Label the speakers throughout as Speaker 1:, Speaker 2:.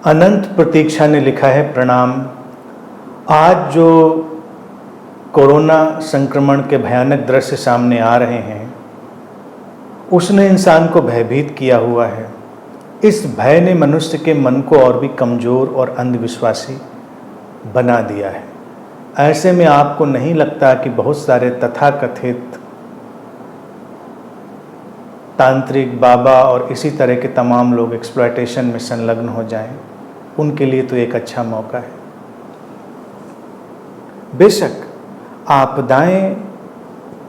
Speaker 1: अनंत प्रतीक्षा ने लिखा है, प्रणाम। आज जो कोरोना संक्रमण के भयानक दृश्य सामने आ रहे हैं, उसने इंसान को भयभीत किया हुआ है। इस भय ने मनुष्य के मन को और भी कमज़ोर और अंधविश्वासी बना दिया है। ऐसे में आपको नहीं लगता कि बहुत सारे तथाकथित तांत्रिक, बाबा और इसी तरह के तमाम लोग एक्सप्लॉयटेशन में संलग्न हो जाएं? उनके लिए तो एक अच्छा मौका है। बेशक आपदाएं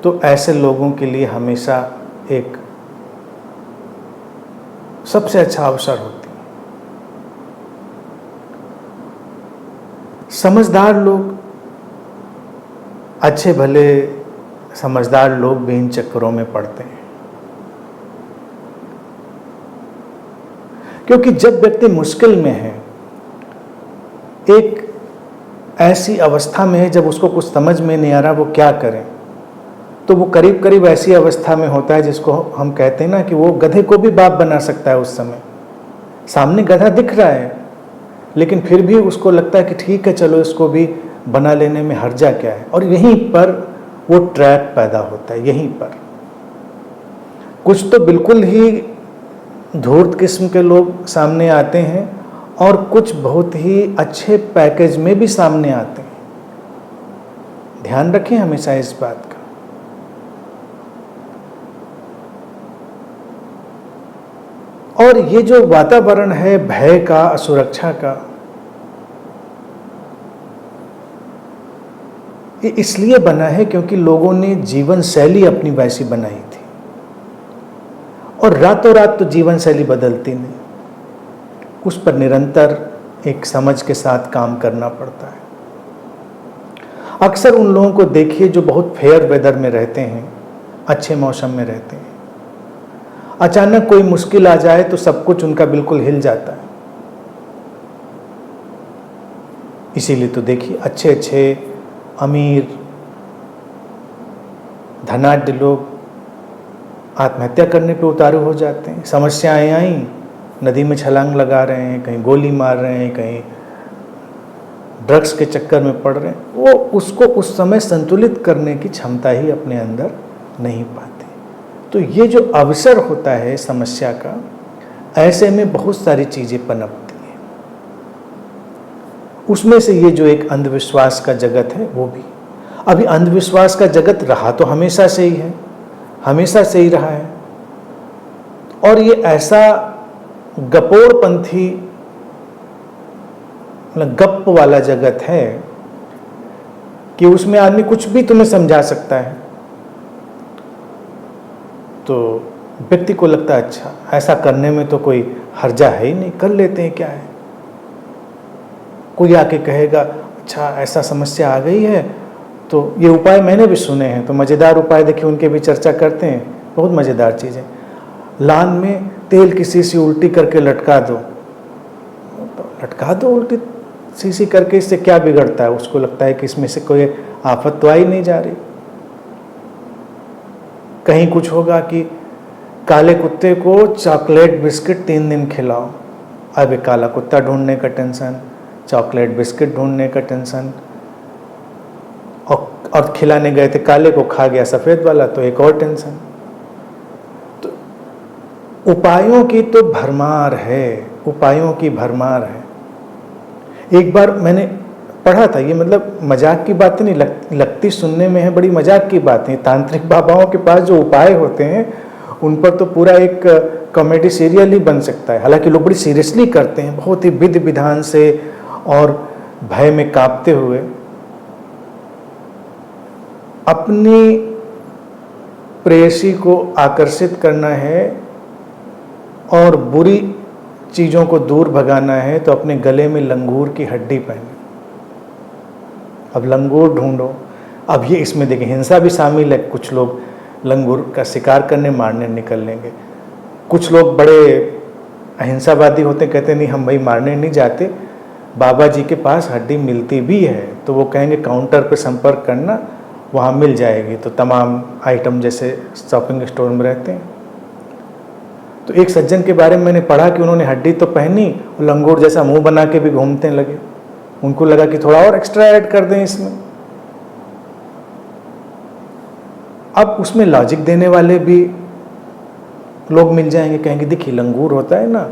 Speaker 1: तो ऐसे लोगों के लिए हमेशा एक सबसे अच्छा अवसर होती है। समझदार लोग, अच्छे भले समझदार लोग भी इन चक्करों में पड़ते हैं, क्योंकि जब व्यक्ति मुश्किल में है, एक ऐसी अवस्था में है जब उसको कुछ समझ में नहीं आ रहा वो क्या करे, तो वो करीब करीब ऐसी अवस्था में होता है जिसको हम कहते हैं ना कि वो गधे को भी बाप बना सकता है। उस समय सामने गधा दिख रहा है, लेकिन फिर भी उसको लगता है कि ठीक है, चलो इसको भी बना लेने में हर्जा क्या है। और यहीं पर वो ट्रैप पैदा होता है। यहीं पर कुछ तो बिल्कुल ही धूर्त किस्म के लोग सामने आते हैं और कुछ बहुत ही अच्छे पैकेज में भी सामने आते हैं। ध्यान रखें हमेशा इस बात का। और ये जो वातावरण है भय का, असुरक्षा का, ये इसलिए बना है क्योंकि लोगों ने जीवन शैली अपनी वैसी बनाई थी, और रातों रात तो जीवन शैली बदलती नहीं। उस पर निरंतर एक समझ के साथ काम करना पड़ता है। अक्सर उन लोगों को देखिए जो बहुत फेयर वेदर में रहते हैं, अच्छे मौसम में रहते हैं, अचानक कोई मुश्किल आ जाए तो सब कुछ उनका बिल्कुल हिल जाता है। इसीलिए तो देखिए अच्छे अच्छे अमीर धनाढ्य लोग आत्महत्या करने पे उतारू हो जाते हैं। समस्याएं आई, नदी में छलांग लगा रहे हैं, कहीं गोली मार रहे हैं, कहीं ड्रग्स के चक्कर में पड़ रहे हैं। वो उसको उस समय संतुलित करने की क्षमता ही अपने अंदर नहीं पाते। तो ये जो अवसर होता है समस्या का, ऐसे में बहुत सारी चीज़ें पनपती हैं। उसमें से ये जो एक अंधविश्वास का जगत है वो भी। अभी अंधविश्वास का जगत रहा तो हमेशा से ही है, हमेशा से ही रहा है। और ये ऐसा गपोड़पंथी गप वाला जगत है कि उसमें आदमी कुछ भी तुम्हें समझा सकता है। तो व्यक्ति को लगता है अच्छा, ऐसा करने में तो कोई हर्जा है ही नहीं, कर लेते हैं, क्या है। कोई आके कहेगा अच्छा ऐसा समस्या आ गई है तो ये उपाय मैंने भी सुने हैं, तो मज़ेदार उपाय देखिए उनके भी चर्चा करते हैं, बहुत मज़ेदार चीज़ें। लान में तेल की शीशी उल्टी करके लटका दो, तो लटका दो उल्टी शीशी करके, इससे क्या बिगड़ता है। उसको लगता है कि इसमें से कोई आफत तो आई नहीं जा रही। कहीं कुछ होगा कि काले कुत्ते को चॉकलेट बिस्किट 3 दिन खिलाओ। अब काला कुत्ता ढूंढने का टेंशन, चॉकलेट बिस्किट ढूंढने का टेंशन, और खिलाने गए थे काले को, खा गया सफ़ेद वाला, तो एक और टेंशन। तो उपायों की तो भरमार है, उपायों की भरमार है। एक बार मैंने पढ़ा था, ये मतलब मजाक की बातें नहीं लगती सुनने में है, बड़ी मजाक की बातें। तांत्रिक बाबाओं के पास जो उपाय होते हैं उन पर तो पूरा एक कॉमेडी सीरियल ही बन सकता है। हालांकि लोग बड़ी सीरियसली करते हैं, बहुत ही विधि विधान से और भय में कांपते हुए। अपनी प्रेयसी को आकर्षित करना है और बुरी चीज़ों को दूर भगाना है तो अपने गले में लंगूर की हड्डी पहने। अब लंगूर ढूंढो। अब ये इसमें देखिए हिंसा भी शामिल है। कुछ लोग लंगूर का शिकार करने मारने निकल लेंगे, कुछ लोग बड़े अहिंसावादी होते, कहते नहीं हम भाई मारने नहीं जाते, बाबा जी के पास हड्डी मिलती भी है, तो वो कहेंगे काउंटर पे संपर्क करना, वहाँ मिल जाएगी। तो तमाम आइटम जैसे शॉपिंग स्टोर में रहते हैं। तो एक सज्जन के बारे में मैंने पढ़ा कि उन्होंने हड्डी तो पहनी और लंगोट जैसा मुंह बना के भी घूमते लगे। उनको लगा कि थोड़ा और एक्स्ट्रा ऐड कर दें इसमें। अब उसमें लॉजिक देने वाले भी लोग मिल जाएंगे, कहेंगे देखिए लंगूर होता है ना,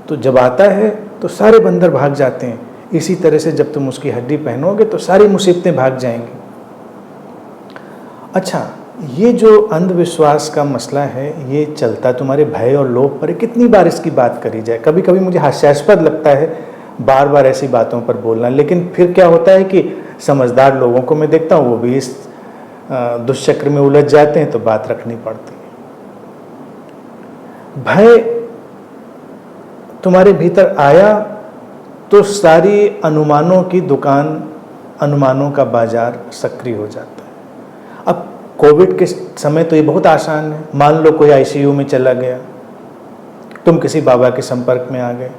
Speaker 1: तो जब आता है तो सारे बंदर भाग जाते हैं, इसी तरह से जब तुम उसकी हड्डी पहनोगे तो सारी मुसीबतें भाग जाएंगी। अच्छा, ये जो अंधविश्वास का मसला है ये चलता तुम्हारे भय और लोभ पर। कितनी बार इसकी बात करी जाए, कभी कभी मुझे हास्यास्पद लगता है बार बार ऐसी बातों पर बोलना, लेकिन फिर क्या होता है कि समझदार लोगों को मैं देखता हूँ वो भी इस दुष्चक्र में उलझ जाते हैं, तो बात रखनी पड़ती है। भय तुम्हारे भीतर आया तो सारी अनुमानों की दुकान, अनुमानों का बाजार सक्रिय हो जाता है। अब कोविड के समय तो ये बहुत आसान है। मान लो कोई आईसीयू में चला गया, तुम किसी बाबा के संपर्क में आ गए,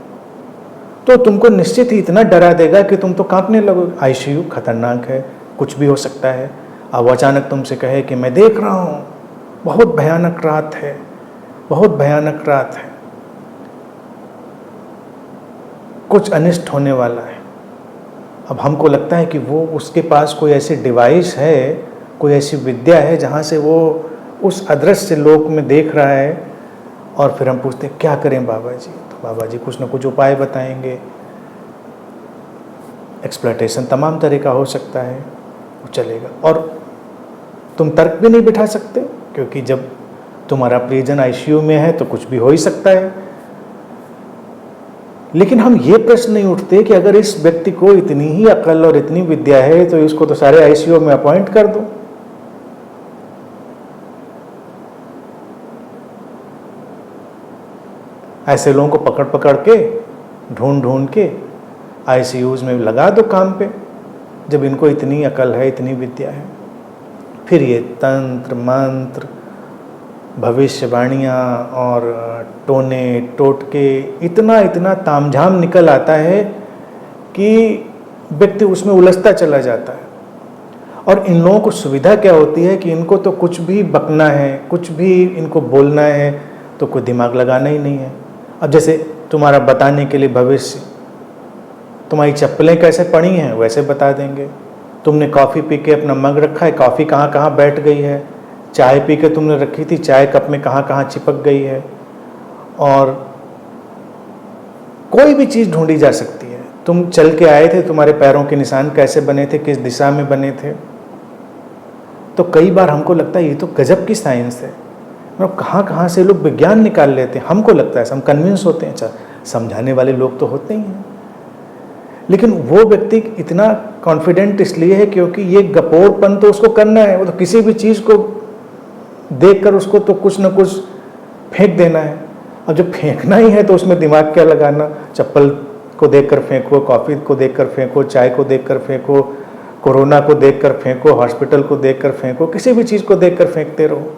Speaker 1: तो तुमको निश्चित ही इतना डरा देगा कि तुम तो कांपने लगोगे। आईसीयू खतरनाक है, कुछ भी हो सकता है। अब अचानक तुमसे कहे कि मैं देख रहा हूँ बहुत भयानक रात है, बहुत भयानक रात है, कुछ अनिष्ट होने वाला है। अब हमको लगता है कि वो उसके पास कोई ऐसी डिवाइस है, कोई ऐसी विद्या है जहाँ से वो उस अदृश्य लोक में देख रहा है। और फिर हम पूछते हैं क्या करें बाबा जी, तो बाबा जी कुछ ना कुछ उपाय बताएंगे। एक्सप्लॉयटेशन तमाम तरह का हो सकता है, वो चलेगा। और तुम तर्क भी नहीं बिठा सकते, क्योंकि जब तुम्हारा परिजन आईसीयू में है तो कुछ भी हो ही सकता है। लेकिन हम ये प्रश्न नहीं उठते कि अगर इस व्यक्ति को इतनी ही अकल और इतनी विद्या है तो इसको तो सारे आईसीयू में अपॉइंट कर दो। ऐसे लोगों को पकड़ पकड़ के, ढूंढ ढूंढ के आईसीयूज में लगा दो काम पे, जब इनको इतनी अकल है, इतनी विद्या है। फिर ये तंत्र मंत्र, भविष्यवाणियाँ और टोने टोटके, इतना इतना तामझाम निकल आता है कि व्यक्ति उसमें उलझता चला जाता है। और इन लोगों को सुविधा क्या होती है कि इनको तो कुछ भी बकना है, कुछ भी इनको बोलना है, तो कोई दिमाग लगाना ही नहीं है। अब जैसे तुम्हारा बताने के लिए भविष्य, तुम्हारी चप्पलें कैसे पड़ी हैं वैसे बता देंगे। तुमने कॉफ़ी पी के अपना मग रखा है, कॉफ़ी कहाँ कहाँ बैठ गई है। चाय पी के तुमने रखी थी, चाय कप में कहाँ कहाँ चिपक गई है। और कोई भी चीज़ ढूंढी जा सकती है। तुम चल के आए थे, तुम्हारे पैरों के निशान कैसे बने थे, किस दिशा में बने थे। तो कई बार हमको लगता है ये तो गजब की साइंस है, मतलब कहाँ कहाँ से लोग विज्ञान निकाल लेते हैं। हमको लगता है, हम कन्विंस होते हैं। अच्छा, समझाने वाले लोग तो होते ही हैं, लेकिन वो व्यक्ति इतना कॉन्फिडेंट इसलिए है क्योंकि ये गपोरपन तो उसको करना है। वो तो किसी भी चीज़ को देखकर उसको तो कुछ ना कुछ फेंक देना है। अब जब फेंकना ही है तो उसमें दिमाग क्या लगाना। चप्पल को देखकर फेंको, कॉफ़ी को देखकर फेंको, चाय को देखकर फेंको, कोरोना को देखकर फेंको, हॉस्पिटल को देखकर फेंको, किसी भी चीज़ को देखकर फेंकते रहो।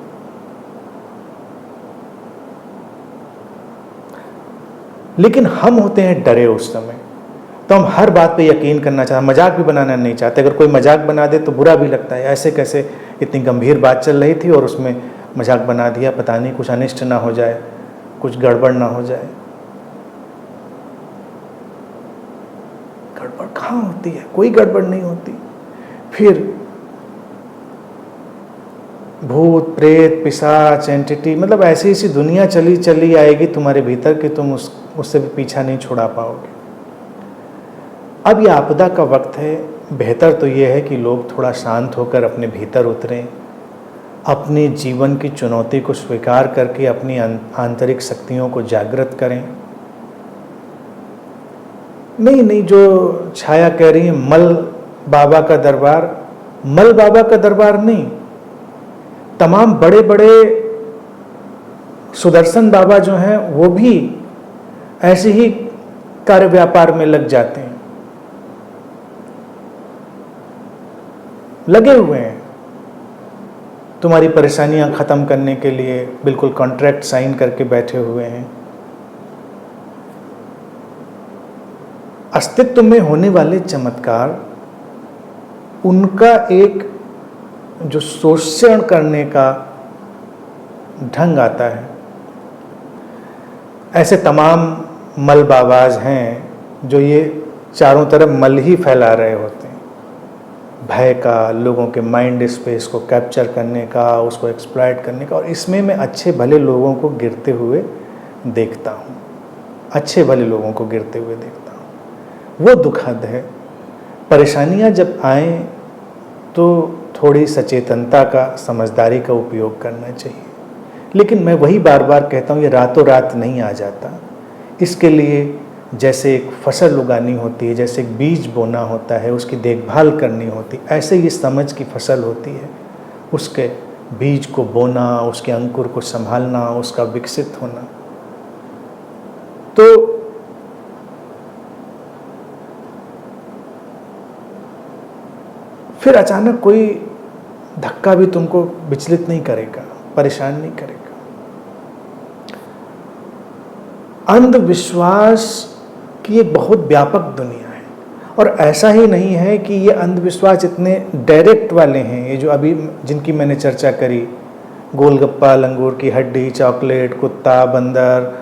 Speaker 1: लेकिन हम होते हैं डरे उस समय, तो हम हर बात पे यकीन करना चाहते, मजाक भी बनाना नहीं चाहते। अगर कोई मजाक बना दे तो बुरा भी लगता है, ऐसे कैसे, इतनी गंभीर बात चल रही थी और उसमें मजाक बना दिया, पता नहीं कुछ अनिष्ट ना हो जाए, कुछ गड़बड़ ना हो जाए। गड़बड़ कहाँ होती है, कोई गड़बड़ नहीं होती। फिर भूत प्रेत पिशाच एंटिटी, मतलब ऐसी ऐसी दुनिया चली चली आएगी तुम्हारे भीतर कि तुम उससे भी पीछा नहीं छुड़ा पाओगे। अब ये आपदा का वक्त है। बेहतर तो ये है कि लोग थोड़ा शांत होकर अपने भीतर उतरें, अपने जीवन की चुनौती को स्वीकार करके अपनी आंतरिक शक्तियों को जागृत करें। नहीं, जो छाया कह रही है मल बाबा का दरबार, मल बाबा का दरबार नहीं, तमाम बड़े बड़े सुदर्शन बाबा जो हैं वो भी ऐसे ही कार्य व्यापार में लग जाते हैं, लगे हुए हैं तुम्हारी परेशानियां खत्म करने के लिए, बिल्कुल कॉन्ट्रैक्ट साइन करके बैठे हुए हैं। अस्तित्व में होने वाले चमत्कार, उनका एक जो शोषण करने का ढंग आता है, ऐसे तमाम मलबाबाज हैं जो ये चारों तरफ मल ही फैला रहे होते हैं, भय का, लोगों के माइंड स्पेस को कैप्चर करने का, उसको एक्सप्लॉइट करने का। और इसमें मैं अच्छे भले लोगों को गिरते हुए देखता हूँ, अच्छे भले लोगों को गिरते हुए देखता हूँ। वो दुखद है। परेशानियाँ जब आएँ तो थोड़ी सचेतनता का, समझदारी का उपयोग करना चाहिए। लेकिन मैं वही बार बार कहता हूँ, ये रातों रात नहीं आ जाता। इसके लिए जैसे एक फसल उगानी होती है, जैसे एक बीज बोना होता है, उसकी देखभाल करनी होती है, ऐसे ये समझ की फसल होती है। उसके बीज को बोना, उसके अंकुर को संभालना, उसका विकसित होना। तो फिर अचानक कोई धक्का भी तुमको विचलित नहीं करेगा, परेशान नहीं करेगा। अंधविश्वास की एक बहुत व्यापक दुनिया है। और ऐसा ही नहीं है कि ये अंधविश्वास इतने डायरेक्ट वाले हैं, ये जो अभी जिनकी मैंने चर्चा करी, गोलगप्पा, लंगूर की हड्डी, चॉकलेट, कुत्ता, बंदर,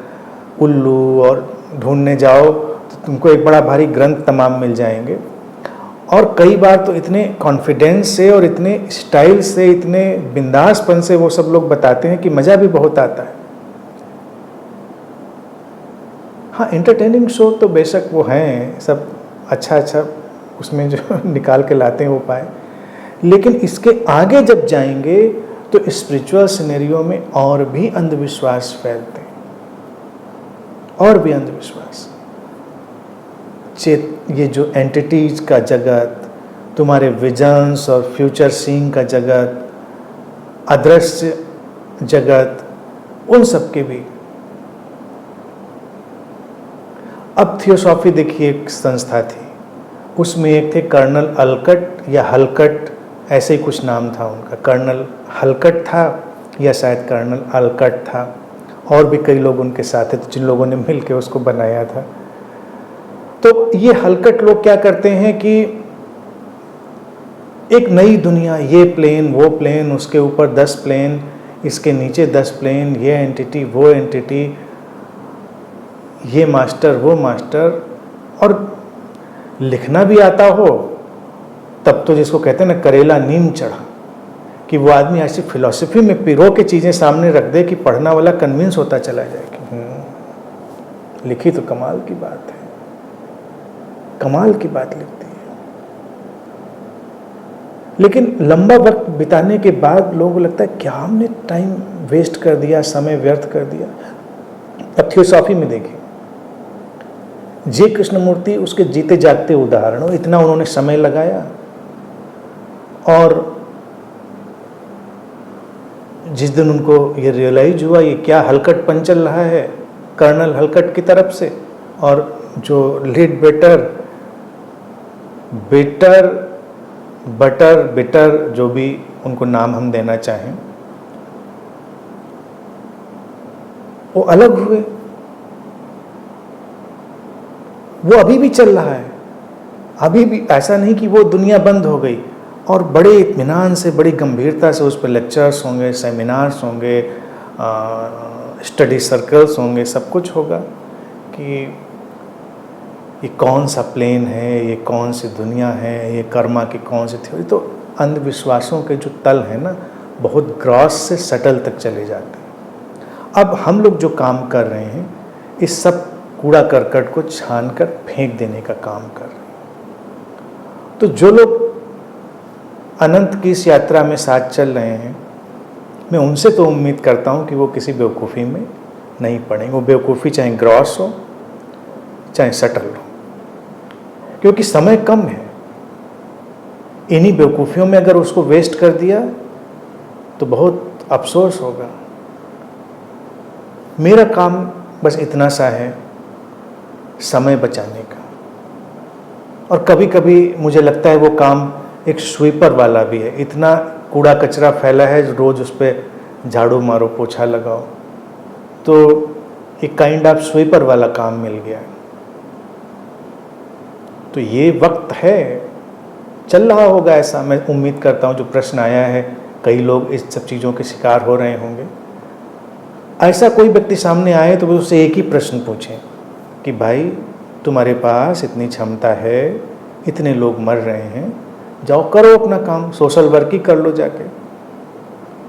Speaker 1: उल्लू, और ढूंढने जाओ तो तुमको एक बड़ा भारी ग्रंथ तमाम मिल जाएंगे। और कई बार तो इतने कॉन्फिडेंस से और इतने स्टाइल से, इतने बिंदासपन से वो सब लोग बताते हैं कि मज़ा भी बहुत आता है। हाँ, एंटरटेनिंग शो तो बेशक वो हैं, सब अच्छा उसमें जो निकाल के लाते हैं वो पाए। लेकिन इसके आगे जब जाएंगे तो स्पिरिचुअल सिनेरियो में और भी अंधविश्वास फैलते हैं, और भी अंधविश्वास। ये जो एंटिटीज का जगत, तुम्हारे विजन्स और फ्यूचर सीइंग का जगत, अदृश्य जगत, उन सब के भी। अब थियोसॉफी देखिए, एक संस्था थी, उसमें एक थे कर्नल अलकट या हलकट, ऐसे ही कुछ नाम था उनका। कर्नल हलकट था या शायद कर्नल अलकट था, और भी कई लोग उनके साथ थे जिन लोगों ने मिल के उसको बनाया था। तो ये हलकट लोग क्या करते हैं कि एक नई दुनिया, ये प्लेन, वो प्लेन, उसके ऊपर 10 प्लेन, इसके नीचे 10 प्लेन, ये एंटिटी, वो एंटिटी, ये मास्टर, वो मास्टर। और लिखना भी आता हो तब तो जिसको कहते हैं ना, करेला नीम चढ़ा, कि वो आदमी ऐसी फिलॉसफी में पिरो के चीज़ें सामने रख दे कि पढ़ना वाला कन्विंस होता चला जाए कि लिखी तो कमाल की बात है, कमाल की बात लिखती है। लेकिन लंबा वक्त बिताने के बाद लोगों को लगता है क्या हमने टाइम वेस्ट कर दिया, समय व्यर्थ कर दिया। अब थियोसॉफी में देखिए, जे कृष्णमूर्ति उसके जीते जागते उदाहरण हो, इतना उन्होंने समय लगाया। और जिस दिन उनको ये रियलाइज हुआ ये क्या हलकटपन चल रहा है कर्नल हलकट की तरफ से, और जो लीड बेटर जो भी उनको नाम हम देना चाहें, वो अलग हुए। वो अभी भी चल रहा है, अभी भी, ऐसा नहीं कि वो दुनिया बंद हो गई। और बड़े इत्मीनान से, बड़ी गंभीरता से उस पर लेक्चर्स होंगे, सेमिनार्स होंगे, स्टडी सर्कल्स होंगे, सब कुछ होगा कि ये कौन सा प्लेन है, ये कौन सी दुनिया है, ये कर्मा की कौन सी थ्योरी। तो अंधविश्वासों के जो तल है ना, बहुत ग्रॉस से सटल तक चले जाते हैं। अब हम लोग जो काम कर रहे हैं, इस सब कूड़ा करकट को छान कर फेंक देने का काम कर रहे हैं। तो जो लोग अनंत की इस यात्रा में साथ चल रहे हैं, मैं उनसे तो उम्मीद करता हूँ कि वो किसी बेवकूफ़ी में नहीं पड़ेंगे। वो बेवकूफ़ी चाहे ग्रॉस हो चाहे सटल हो, क्योंकि समय कम है। इन्हीं बेवकूफ़ियों में अगर उसको वेस्ट कर दिया तो बहुत अफसोस होगा। मेरा काम बस इतना सा है, समय बचाने का। और कभी कभी मुझे लगता है वो काम एक स्वीपर वाला भी है। इतना कूड़ा कचरा फैला है, रोज़ उस पर झाड़ू मारो, पोछा लगाओ, तो एक काइंड ऑफ स्वीपर वाला काम मिल गया है। तो ये वक्त है, चल रहा होगा ऐसा, मैं उम्मीद करता हूँ। जो प्रश्न आया है, कई लोग इस सब चीज़ों के शिकार हो रहे होंगे। ऐसा कोई व्यक्ति सामने आए तो वो उससे एक ही प्रश्न पूछें कि भाई तुम्हारे पास इतनी क्षमता है, इतने लोग मर रहे हैं, जाओ करो अपना काम, सोशल वर्क ही कर लो जाके,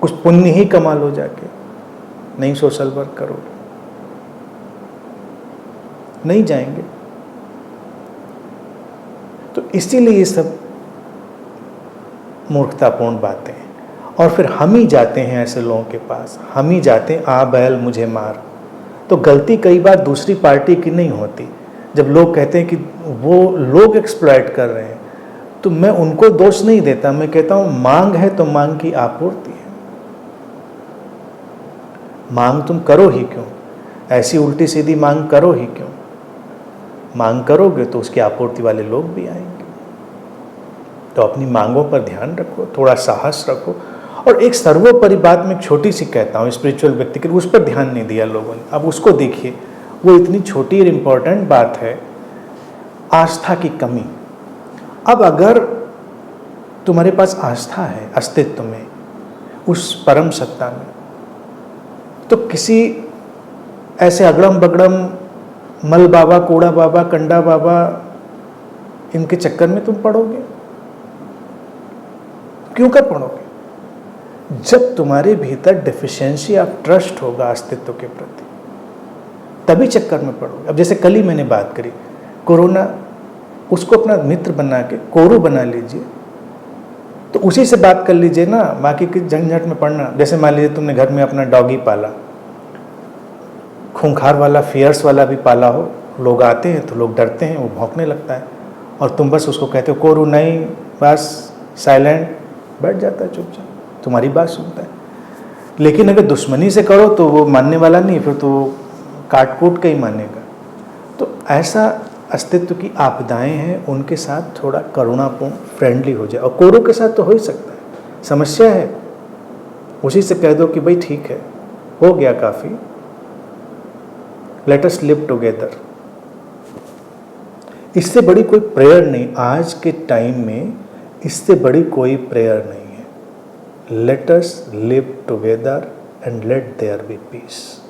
Speaker 1: कुछ पुण्य ही कमा लो जाके। नहीं सोशल वर्क करोगे, नहीं जाएंगे। तो इसीलिए ये सब मूर्खतापूर्ण बातें हैं। और फिर हम ही जाते हैं ऐसे लोगों के पास, हम ही जाते हैं, आ बैल मुझे मार। तो गलती कई बार दूसरी पार्टी की नहीं होती। जब लोग कहते हैं कि वो लोग एक्सप्लॉइट कर रहे हैं, तो मैं उनको दोष नहीं देता, मैं कहता हूं मांग है तो मांग की आपूर्ति है। मांग तुम करो ही क्यों, ऐसी उल्टी सीधी मांग करो ही क्यों। मांग करोगे तो उसकी आपूर्ति वाले लोग भी आएंगे। तो अपनी मांगों पर ध्यान रखो, थोड़ा साहस रखो। और एक सर्वोपरि बात मैं छोटी सी कहता हूँ स्पिरिचुअल व्यक्ति के, उस पर ध्यान नहीं दिया लोगों ने। अब उसको देखिए, वो इतनी छोटी और इम्पोर्टेंट बात है, आस्था की कमी। अब अगर तुम्हारे पास आस्था है अस्तित्व में, उस परम सत्ता में, तो किसी ऐसे अगड़म बगड़म मल बाबा, कूड़ा बाबा, कंडा बाबा, इनके चक्कर में तुम पड़ोगे? क्यों कर पड़ोगे? जब तुम्हारे भीतर डेफिशिएंसी ऑफ ट्रस्ट होगा अस्तित्व के प्रति, तभी चक्कर में पड़ोगे। अब जैसे कल ही मैंने बात करी कोरोना, उसको अपना मित्र बना के कोरू बना लीजिए, तो उसी से बात कर लीजिए ना, बाकी की झंझट में पड़ना। जैसे मान लीजिए तुमने घर में अपना डॉगी पाला, खूंखार वाला, फियर्स वाला भी पाला हो, लोग आते हैं तो लोग डरते हैं, वो भौंकने लगता है, और तुम बस उसको कहते हो कोरू नहीं, बस साइलेंट, बैठ जाता है चुपचाप, तुम्हारी बात सुनता है। लेकिन अगर दुश्मनी से करो तो वो मानने वाला नहीं, फिर तो काट कूट के ही मानेगा। तो ऐसा अस्तित्व की आपदाएं हैं, उनके साथ थोड़ा करुणापूर्ण, फ्रेंडली हो जाए। और कोरू के साथ तो हो ही सकता है, समस्या है, उसी से कह दो कि भाई ठीक है, हो गया काफ़ी, लेट अस लिव टुगेदर। इससे बड़ी कोई प्रेयर नहीं, आज के टाइम में इससे बड़ी कोई प्रेयर नहीं है। Let us live together and let there be piece.